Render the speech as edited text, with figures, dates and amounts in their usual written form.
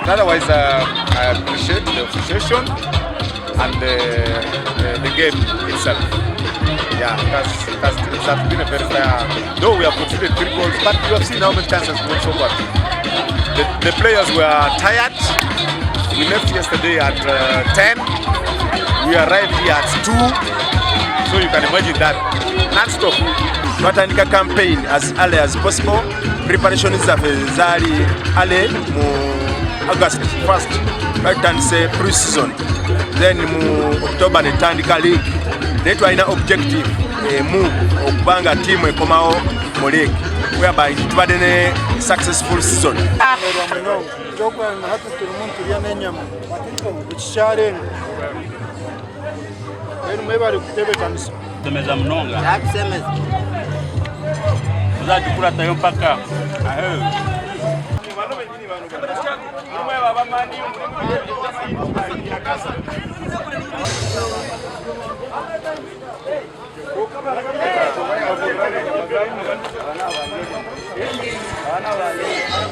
otherwise, I appreciate the officiation and the game itself. Yeah, it has been a very fair. Though we have conceded 3 goals, but you have seen how many chances we won so far. The players were tired. We left yesterday at 10. We arrived here at 2. So you can imagine that. Non-stop. Twatandika campaign as early as possible. Preparation is zali early mu August 1st. Batandise pre-season. Then mu October netandika league. Netwalina objective mu okubanga team ekomawo mu league. Whereby tubadde ne successful season. Semeza mnonga. Uzaji kula tayo mpaka.